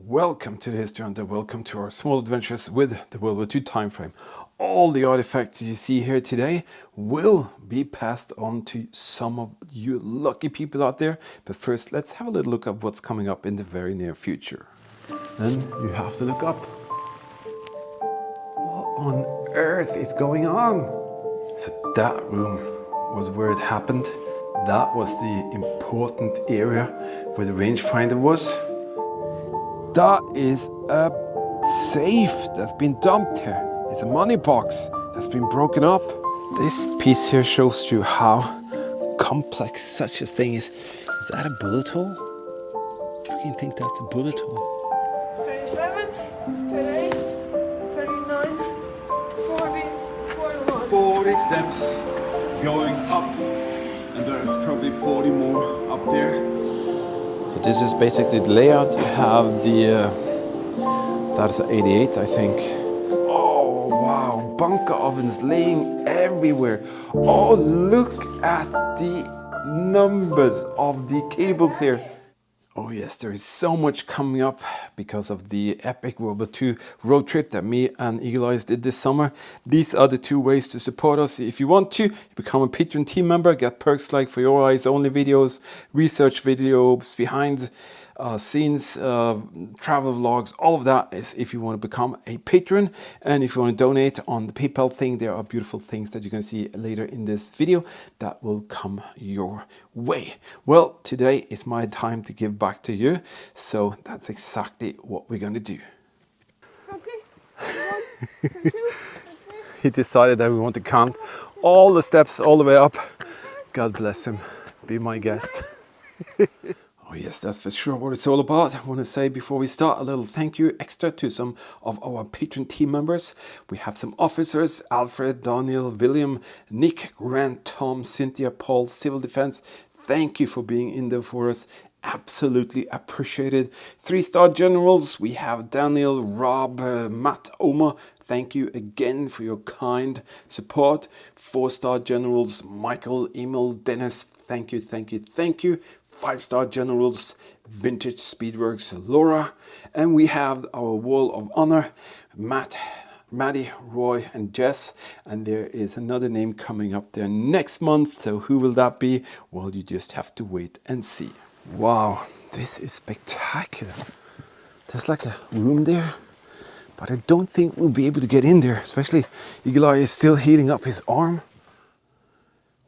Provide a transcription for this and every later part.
Welcome to the History Hunter, welcome to our small adventures with the World War II time frame. All the artifacts you see here today will be passed on to some of you lucky people out there. But first, let's have a little look at what's coming up in the very near future. Then you have to look up. What on earth is going on? So that room was where it happened. That was the important area where the rangefinder was. That is a safe that's been dumped here. It's a money box that's been broken up. This piece here shows you how complex such a thing is. Is that a bullet hole? I fucking think that's a bullet hole. 37, 38, 39, 40, 41. 40 steps going up, and there's probably 40 more up there. So this is basically the layout. You have the, that's 88, I think. Oh, wow, bunker ovens laying everywhere. Oh, look at the numbers of the cables here. Oh yes, there is so much coming up because of the epic World War II road trip that me and Eagle Eyes did this summer. These are the two ways to support us. If you want to, become a Patreon team member, get perks like For Your Eyes only videos, research videos, behind scenes, travel vlogs, all of that is if you want to become a patron. And if you want to donate on the PayPal thing, there are beautiful things that you're going to see later in this video that will come your way. Well, today is my time to give back to you, so that's exactly what we're going to do. He decided that we want to count all the steps all the way up. God bless him. Be my guest. Oh yes, that's for sure what it's all about. I want to say before we start a little thank you extra to some of our Patreon team members. We have some officers: Alfred, Daniel, William, Nick, Grant, Tom, Cynthia, Paul, Civil Defense. Thank you for being in there for us. Absolutely appreciated. 3-star generals, we have Daniel, Rob, Matt, Oma. Thank you again for your kind support. 4-star generals, Michael, Emil, Dennis. Thank you, thank you, thank you. 5-star generals, Vintage Speedworks, Laura. And we have our Wall of Honor, Matt, Maddie, Roy, and Jess. And there is another name coming up there next month. So who will that be? Well, you just have to wait and see. Wow, this is spectacular. There's like a room there, but I don't think we'll be able to get in there, especially Eagle Eye is still healing up his arm.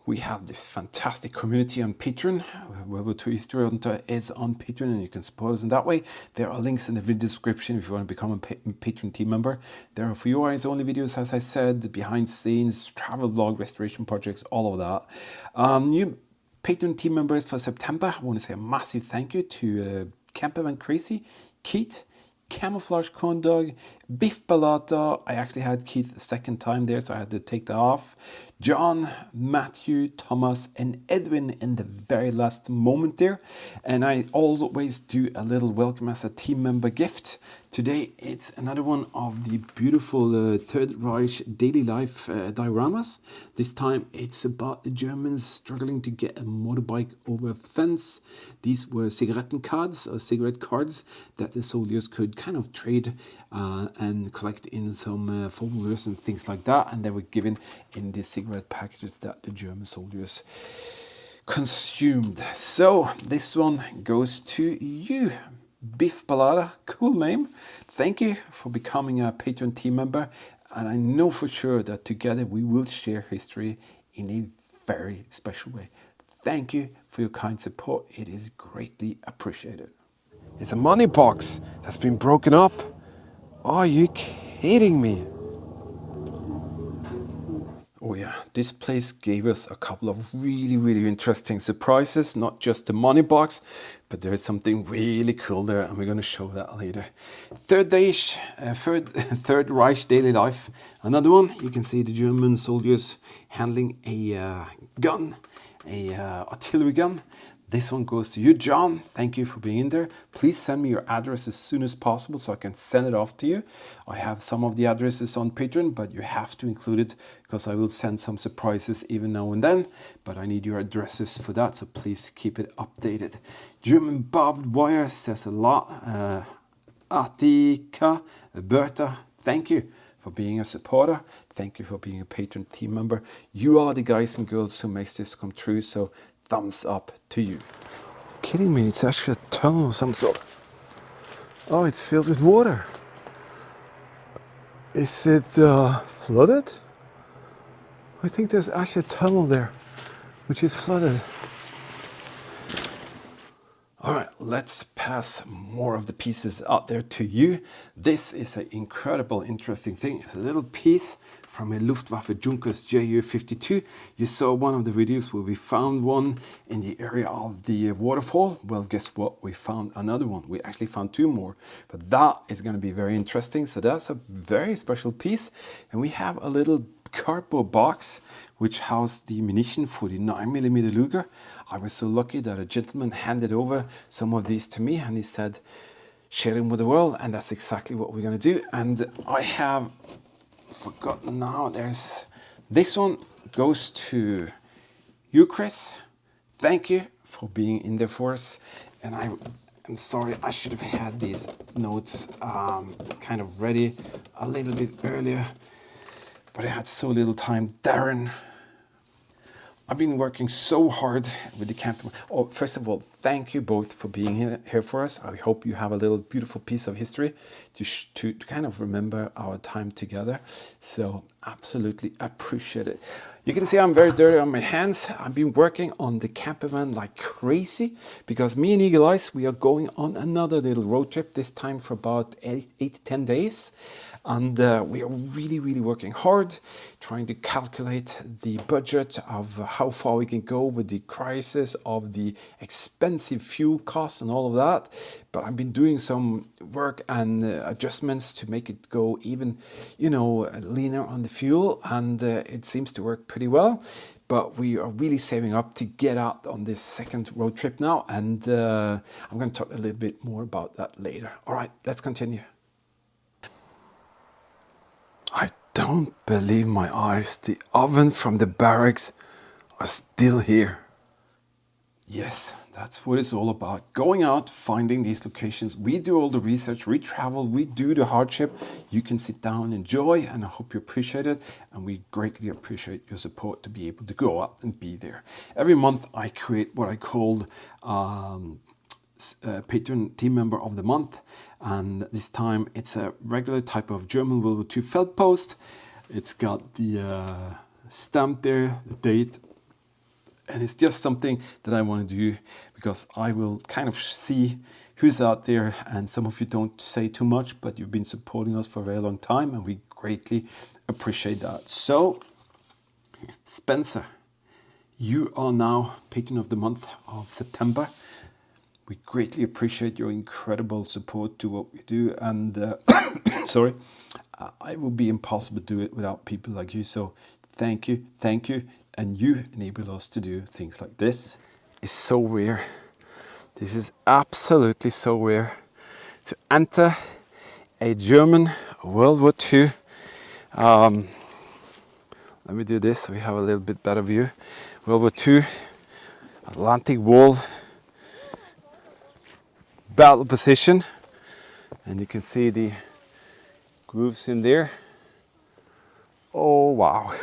We have this fantastic community on Patreon. World War II History Hunter is on Patreon, and you can support us in that way. There are links in the video description if you want to become a Patreon team member. There are For Your Eyes only videos, as I said, behind scenes, travel vlog, restoration projects, all of that. New Patreon team members for September. I want to say a massive thank you to Camp Event Crazy, Keith, Camouflage Corn Dog, Biff Balata. I actually had Keith the second time there, so I had to take that off. John, Matthew, Thomas, and Edwin in the very last moment there. And I always do a little welcome as a team member gift. Today it's another one of the beautiful Third Reich daily life dioramas. This time it's about the Germans struggling to get a motorbike over a fence. These were cigarette cards that the soldiers could kind of trade and collect in some folders and things like that. And they were given in the cigarette packages that the German soldiers consumed. So this one goes to you, Biff Balada. Cool name. Thank you for becoming a Patreon team member, and I know for sure that together we will share history in a very special way. Thank you for your kind support. It is greatly appreciated. It's a money box that's been broken up. Are you kidding me? Oh yeah, this place gave us a couple of really interesting surprises. Not just the money box, but there is something really cool there, and we're going to show that later. Third Reich daily life. Another one. You can see the German soldiers handling a gun, a artillery gun. This one goes to you, John. Thank you for being in there. Please send me your address as soon as possible so I can send it off to you. I have some of the addresses on Patreon, but you have to include it because I will send some surprises even now and then. But I need your addresses for that, so please keep it updated. German barbed wire says a lot. Atika, Berta, thank you for being a supporter. Thank you for being a patron team member. You are the guys and girls who makes this come true, so thumbs up to you. You're kidding me, it's actually a tunnel of some sort. Oh, it's filled with water. Is it flooded? I think there's actually a tunnel there, which is flooded. All right, let's pass more of the pieces out there to you. This is an incredible, interesting thing. It's a little piece from a Luftwaffe Junkers Ju-52. You saw one of the videos where we found one in the area of the waterfall. Well, guess what? We found another one. We actually found two more, but that is going to be very interesting. So that's a very special piece. And we have a little cardboard box which housed the munition for the 9mm Luger. I was so lucky that a gentleman handed over some of these to me and he said, share them with the world, and that's exactly what we're going to do. And I have forgotten now, there's this one goes to you, Chris. Thank you for being in there for us. And I'm sorry, I should have had these notes kind of ready a little bit earlier, but I had so little time. Darren, I've been working so hard with the camp. Oh, first of all, thank you both for being here for us. I hope you have a little beautiful piece of history to kind of remember our time together. So absolutely appreciate it. You can see I'm very dirty on my hands. I've been working on the camper van like crazy because me and Eagle Eyes, we are going on another little road trip, this time for about 8 to 10 days. And we are really, really working hard, trying to calculate the budget of how far we can go with the crisis of the expensive fuel costs and all of that. But I've been doing some work and adjustments to make it go even, you know, leaner on the fuel, and it seems to work pretty well. But we are really saving up to get out on this second road trip now, and I'm going to talk a little bit more about that later. All right, let's continue. I don't believe my eyes. The oven from the barracks are still here. Yes, that's what it's all about. Going out, finding these locations. We do all the research, we travel, we do the hardship. You can sit down, enjoy, and I hope you appreciate it. And we greatly appreciate your support to be able to go out and be there. Every month I create what I call patron team member of the month, and this time it's a regular type of German World War II felt post. It's got the stamp there, the date, and it's just something that I want to do because I will kind of see who's out there, and some of you don't say too much, but you've been supporting us for a very long time and we greatly appreciate that. So Spencer, you are now patron of the month of September. We greatly appreciate your incredible support to what we do, and sorry, it would be impossible to do it without people like you. So thank you, and you enable us to do things like this. It's so rare. This is absolutely so rare to enter a German World War II. Let me do this so we have a little bit better view. World War II, Atlantic Wall, battle position, and you can see the grooves in there. Oh wow.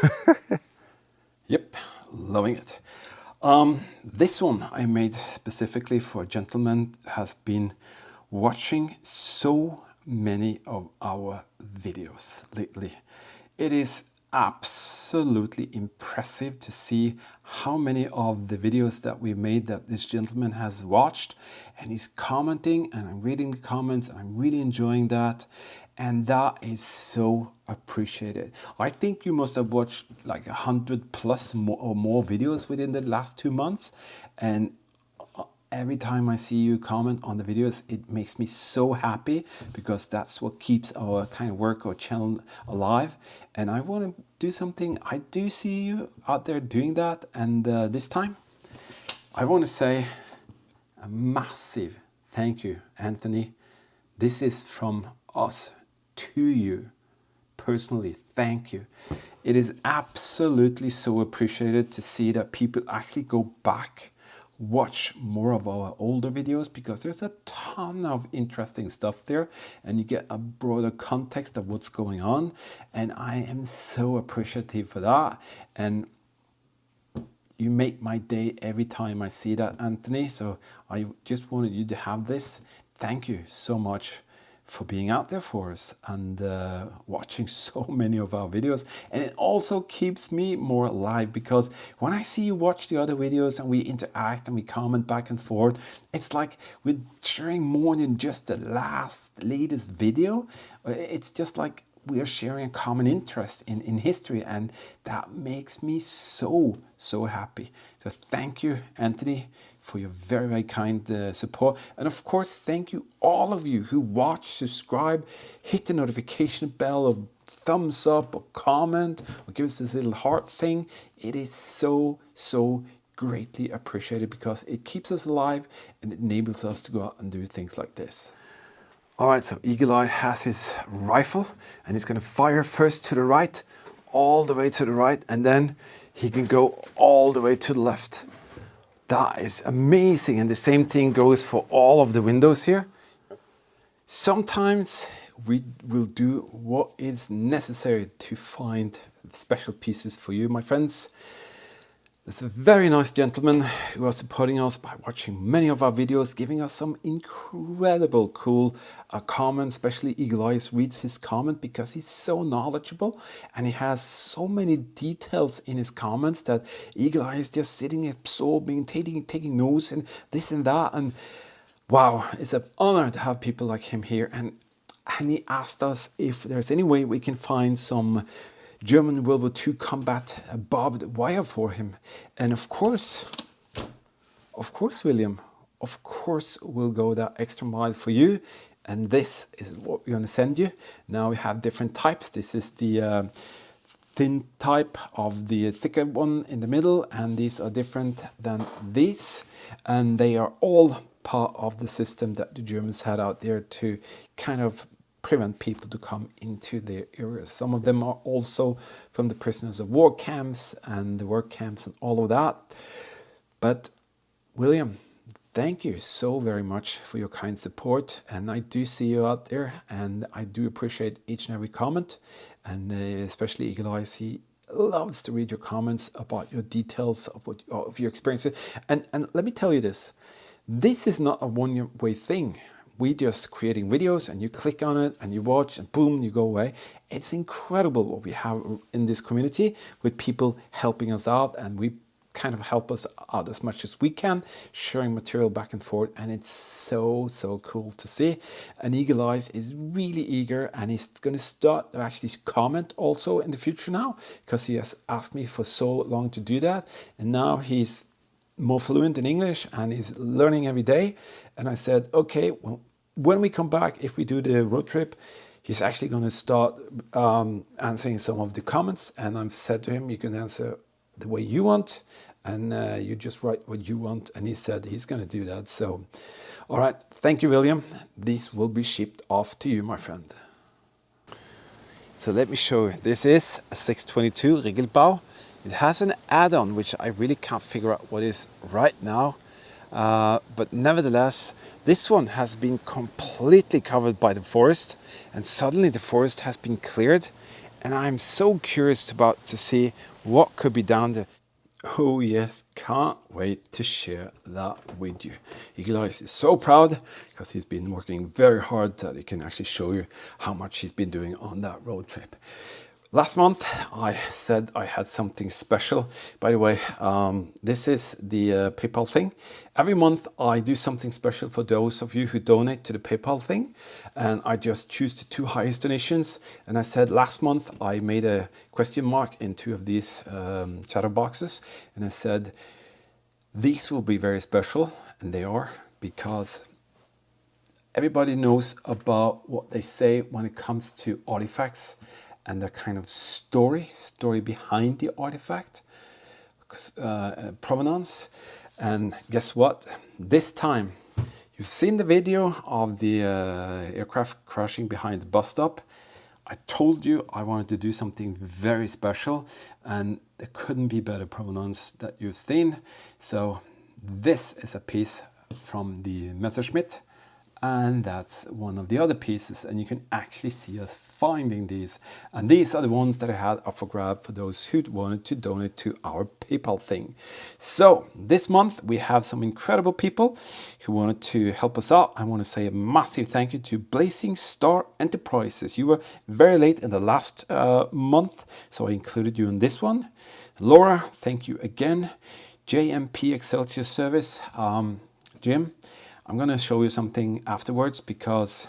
Yep, loving it. This one I made specifically for a gentleman who has been watching so many of our videos lately. It is absolutely impressive to see how many of the videos that we made that this gentleman has watched, and he's commenting, and I'm reading the comments, and I'm really enjoying that, and that is so appreciated. I think you must have watched like 100 plus or more videos within the last 2 months, and every time I see you comment on the videos, it makes me so happy because that's what keeps our kind of work or channel alive. And I want to do something. I do see you out there doing that. And this time, I want to say a massive thank you, Anthony. This is from us to you personally. Thank you. It is absolutely so appreciated to see that people actually go back, watch more of our older videos, because there's a ton of interesting stuff there and you get a broader context of what's going on, and I am so appreciative for that. And you make my day every time I see that, Anthony. So I just wanted you to have this. Thank you so much for being out there for us and watching so many of our videos. And it also keeps me more alive, because when I see you watch the other videos and we interact and we comment back and forth, it's like we're sharing more than just the latest video. It's just like we are sharing a common interest in history, and that makes me so happy. So thank you, Anthony, for your very, very kind support. And of course, thank you all of you who watch, subscribe, hit the notification bell, or thumbs up, or comment, or give us this little heart thing. It is so greatly appreciated, because it keeps us alive and it enables us to go out and do things like this. All right, so Eagle Eye has his rifle and he's going to fire first to the right, all the way to the right, and then he can go all the way to the left. That is amazing. And the same thing goes for all of the windows here. Sometimes we will do what is necessary to find special pieces for you, my friends. There's a very nice gentleman who are supporting us by watching many of our videos, giving us some incredible cool comments. Especially Eagle Eyes reads his comment because he's so knowledgeable and he has so many details in his comments that Eagle Eye is just sitting absorbing, taking notes and this and that. And wow, it's an honor to have people like him here. And he asked us if there's any way we can find some German World War II combat barbed wire for him. And of course, William, of course we'll go that extra mile for you. And this is what we're going to send you. Now we have different types. This is the thin type of the thicker one in the middle, and these are different than these. And they are all part of the system that the Germans had out there to kind of prevent people to come into their areas. Some of them are also from the prisoners of war camps and the work camps and all of that. But William, thank you so very much for your kind support. And I do see you out there, and I do appreciate each and every comment. And especially Eagle Eyes, he loves to read your comments about your details of your experiences. And let me tell you this, this is not a one-way thing. We just creating videos and you click on it and you watch and boom, you go away. It's incredible what we have in this community with people helping us out, and we kind of help us out as much as we can, sharing material back and forth, and it's so cool to see. And Eagle Eyes is really eager, and he's going to start to actually comment also in the future now, because he has asked me for so long to do that, and now he's more fluent in English and he's learning every day. And I said, okay, well, when we come back, if we do the road trip, he's actually going to start answering some of the comments. And I've said to him, you can answer the way you want, and you just write what you want. And he said he's going to do that. So, all right, thank you, William. These will be shipped off to you, my friend. So let me show you. This is a 622 Regelbau. It has an add-on, which I really can't figure out what is right now. But nevertheless, this one has been completely covered by the forest, and suddenly the forest has been cleared. And I'm so curious to see what could be down there. Oh yes, can't wait to share that with you. Eagle Eyes is so proud because he's been working very hard that he can actually show you how much he's been doing on that road trip. Last month, I said I had something special. By the way, this is the PayPal thing. Every month, I do something special for those of you who donate to the PayPal thing. And I just choose the 2 highest donations. And I said last month, I made a question mark in 2 of these shadow boxes. And I said, these will be very special. And they are, because everybody knows about what they say when it comes to artifacts and the kind of story behind the artifact, provenance. And guess what? This time, you've seen the video of the aircraft crashing behind the bus stop. I told you I wanted to do something very special, and there couldn't be better provenance that you've seen. So This is a piece from the Messerschmitt, and that's one of the other pieces, and you can actually see us finding these, and these are the ones that I had up for grab for those who wanted to donate to our PayPal thing. So this month we have some incredible people who wanted to help us out. I want to say a massive thank you to Blazing Star Enterprises. You were very late in the last month, so I included you in this one. Laura, thank you again. JMP Excelsior Service, Jim, I'm going to show you something afterwards because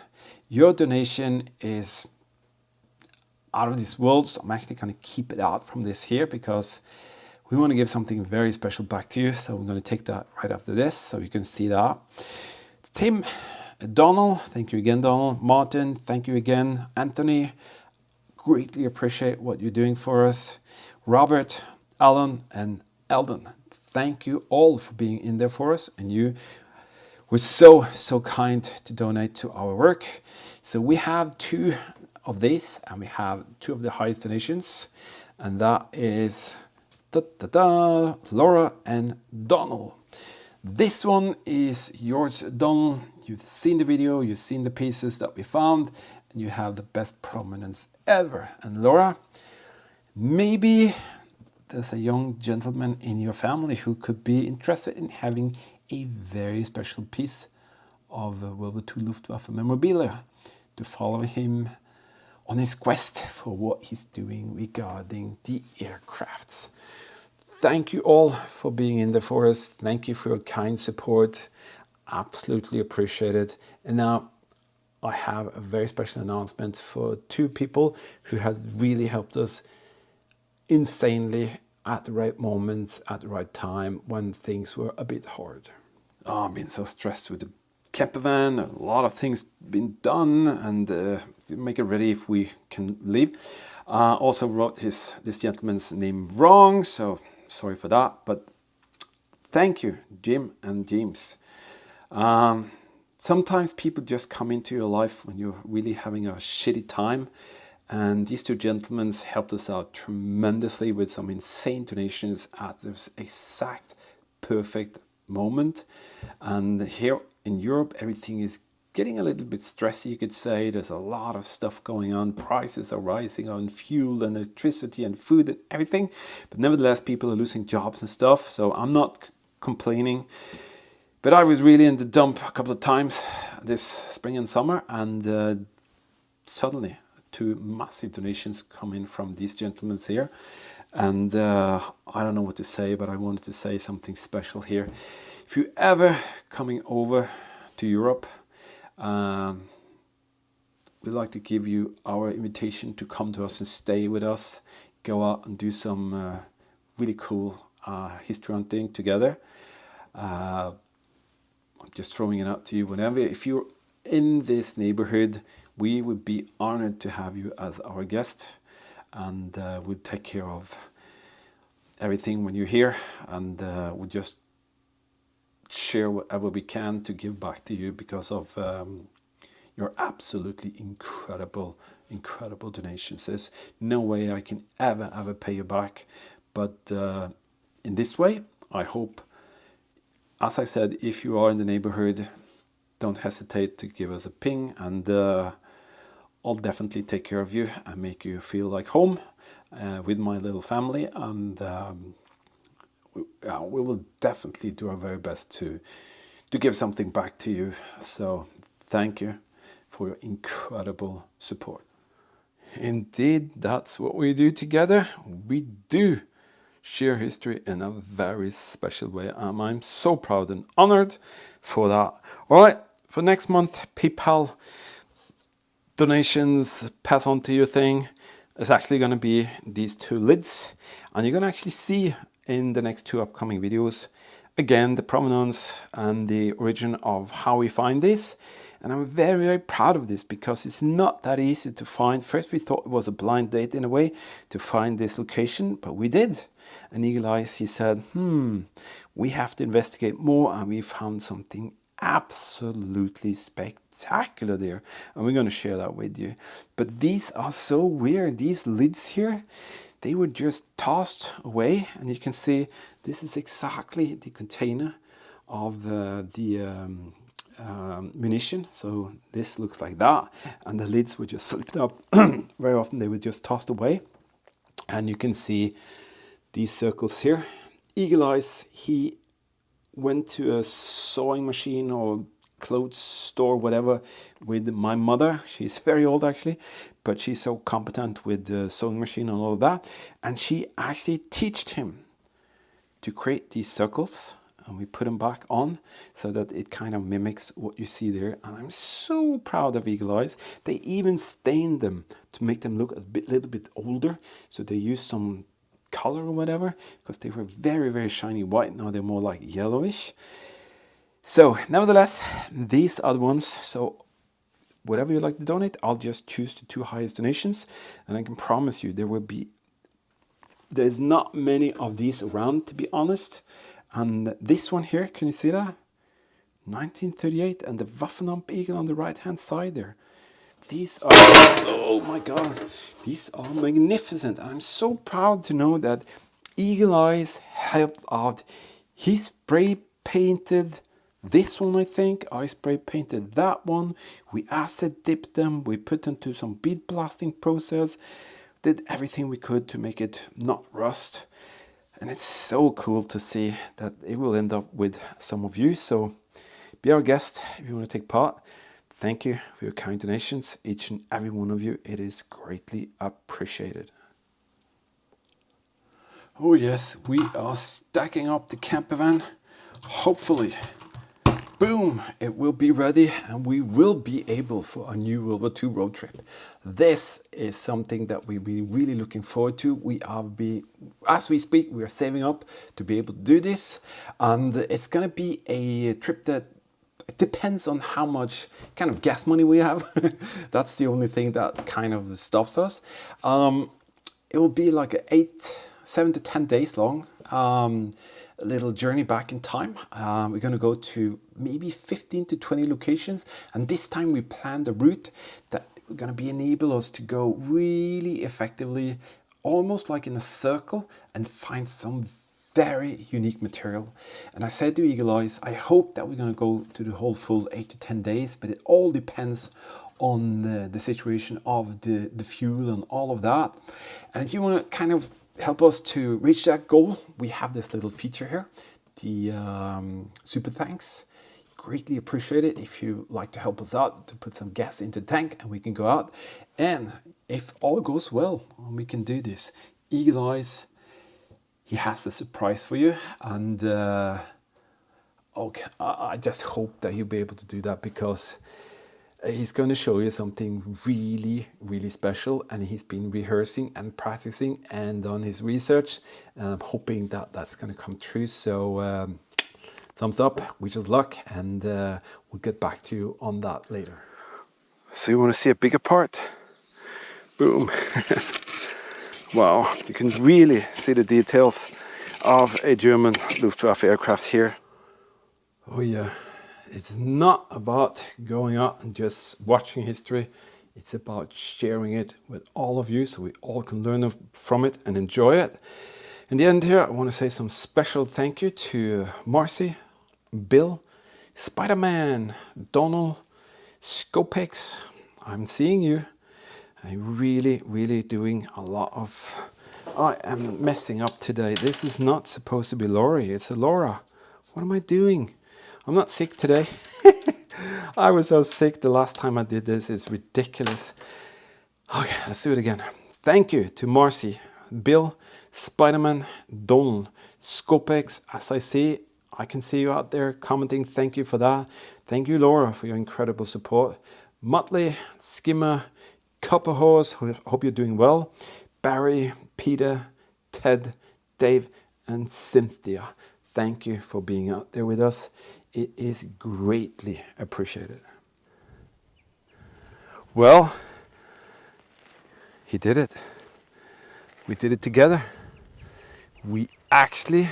your donation is out of this world. So I'm actually going to keep it out from this here because we want to give something very special back to you. So we're going to take that right after this so you can see that. Tim, Donald, thank you again, Donald. Martin, thank you again. Anthony, greatly appreciate what you're doing for us. Robert, Alan, and Eldon, thank you all for being in there for us, and you were so kind to donate to our work. So we have 2 of these, and we have 2 of the highest donations, and that is Laura and Donald. This one is yours, Donald. You've seen the video, you've seen the pieces that we found, and you have the best provenance ever. And Laura, maybe there's a young gentleman in your family who could be interested in having a very special piece of World War II Luftwaffe memorabilia to follow him on his quest for what he's doing regarding the aircrafts. Thank you all for being in there for us. Thank you for your kind support. Absolutely appreciate it. And now I have a very special announcement for 2 people who have really helped us insanely at the right moment, at the right time, when things were a bit hard. Oh, I've been so stressed with the camper van, a lot of things been done, and make it ready if we can leave. Also wrote this gentleman's name wrong, so sorry for that, but thank you, Jim and James. Sometimes people just come into your life when you're really having a shitty time. And these 2 gentlemen helped us out tremendously with some insane donations at this exact perfect moment. And here in Europe, everything is getting a little bit stressy, you could say. There's a lot of stuff going on. Prices are rising on fuel and electricity and food and everything. But nevertheless, people are losing jobs and stuff. So I'm not complaining. But I was really in the dump a couple of times this spring and summer. And suddenly 2 massive donations come in from these gentlemen here, and I don't know what to say, but I wanted to say something special here. If you're ever coming over to Europe, we'd like to give you our invitation to come to us and stay with us, go out and do some really cool history hunting together. I'm just throwing it out to you. Whenever, if you're in this neighborhood, we would be honored to have you as our guest, and we'll take care of everything when you're here, and we'll just share whatever we can to give back to you because of your absolutely incredible donations. There's no way I can ever pay you back, but in this way, I hope, as I said, if you are in the neighborhood, don't hesitate to give us a ping, and I'll definitely take care of you and make you feel like home with my little family, and we will definitely do our very best to give something back to you. So thank you for your incredible support. Indeed, that's what we do together. We do share history in a very special way, and I'm so proud and honored for that. All right, for next month, PayPal donations, pass on to your thing. It's actually going to be these 2 lids, and you're going to actually see in the next 2 upcoming videos again the provenance and the origin of how we find this. And I'm very proud of this because it's not that easy to find. First we thought it was a blind date in a way to find this location, but we did. And Eagle Eyes, he said, we have to investigate more, and we found something absolutely spectacular there, and we're going to share that with you. But these are so weird. These lids here, they were just tossed away, and you can see this is exactly the container of munition. So this looks like that, and the lids were just flipped up. Very often they were just tossed away, and you can see these circles here. Eagle Eyes, he went to a sewing machine or clothes store, whatever, with my mother. She's very old actually, but she's so competent with the sewing machine and all of that, and she actually taught him to create these circles, and we put them back on so that it kind of mimics what you see there. And I'm so proud of Eagle Eyes. They even stained them to make them look little bit older, so they used some color or whatever, because they were very, very shiny white. Now they're more like yellowish. So nevertheless, these are the ones. So whatever you like to donate, I'll just choose the 2 highest donations, and I can promise you there's not many of these around, to be honest. And this one here, can you see that? 1938, and the Waffenamp Eagle on the right hand side there. These are, oh my God, these are magnificent. I'm so proud to know that Eagle Eyes helped out. He spray painted this one, I think. I spray painted that one. We acid dipped them. We put them to some bead blasting process. Did everything we could to make it not rust. And it's so cool to see that it will end up with some of you. So be our guest if you want to take part. Thank you for your kind donations, each and every one of you. It is greatly appreciated. Oh yes, we are stacking up the camper van. Hopefully, boom, it will be ready and we will be able for a new World War II road trip. This is something that we've been really looking forward to. As we speak, we are saving up to be able to do this. And it's going to be a trip that it depends on how much kind of gas money we have. That's the only thing that kind of stops us. It will be like 7 to 10 days long. A little journey back in time. We're going to go to maybe 15 to 20 locations, and this time we planned a route that we're going to be enable us to go really effectively, almost like in a circle, and find some very unique material. And I said to Eagle Eyes, I hope that we're going to go to the whole full 8 to 10 days, but it all depends on the situation of the fuel and all of that. And if you want to kind of help us to reach that goal, we have this little feature here, the super thanks. Greatly appreciate it if you like to help us out to put some gas into the tank and we can go out. And if all goes well, we can do this. Eagle Eyes, he has a surprise for you, and okay, I just hope that he'll be able to do that, because he's going to show you something really, really special, and he's been rehearsing and practicing and done his research, and I'm hoping that that's going to come true. So thumbs up, wish us luck, and we'll get back to you on that later. So you want to see a bigger part? Boom. Wow, you can really see the details of a German Luftwaffe aircraft here. Oh yeah. It's not about going out and just watching history. It's about sharing it with all of you so we all can learn from it and enjoy it. In the end here, I want to say some special thank you to Marcy, Bill, Spider-Man, Donald, Scopex. I'm seeing you. I'm really, really doing a lot of... I am messing up today. This is not supposed to be Laurie. It's a Laura. What am I doing? I'm not sick today. I was so sick the last time I did this. It's ridiculous. Okay, let's do it again. Thank you to Marcy, Bill, Spider-Man, Donald, Scopex. As I can see you out there commenting. Thank you for that. Thank you, Laura, for your incredible support. Motley, Skimmer, Copperhorse, hope you're doing well. Barry, Peter, Ted, Dave, and Cynthia. Thank you for being out there with us. It is greatly appreciated. Well, he did it. We did it together. We actually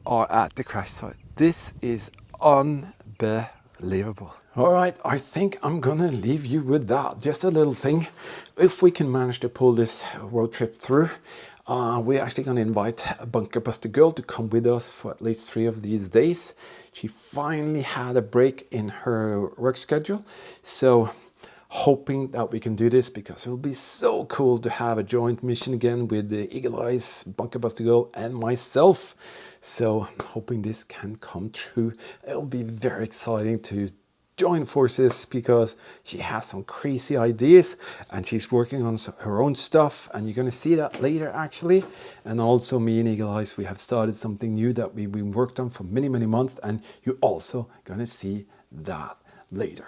are at the crash site. This is unbelievable. All right, I think I'm gonna leave you with that. Just a little thing. If we can manage to pull this road trip through, We're actually going to invite a bunker buster girl to come with us for at least 3 of these days. She finally had a break in her work schedule, so hoping that we can do this, because it will be so cool to have a joint mission again with the Eagle Eyes, bunker buster girl, and myself. So I'm hoping this can come true. It'll be very exciting to join forces, because she has some crazy ideas and she's working on her own stuff, and you're going to see that later actually. And also me and Eagle Eyes, we have started something new that we've been worked on for many months, and you're also going to see that later.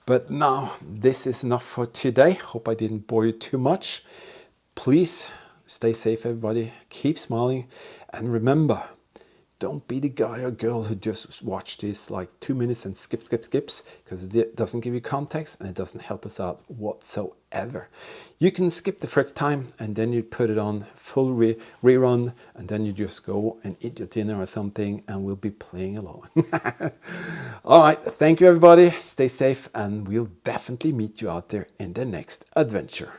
But now this is enough for today. Hope I didn't bore you too much. Please stay safe, everybody. Keep smiling, and remember, don't be the guy or girl who just watch this like 2 minutes and skips, because it doesn't give you context and it doesn't help us out whatsoever. You can skip the first time and then you put it on full rerun, and then you just go and eat your dinner or something, and we'll be playing along. All right, thank you everybody. Stay safe, and we'll definitely meet you out there in the next adventure.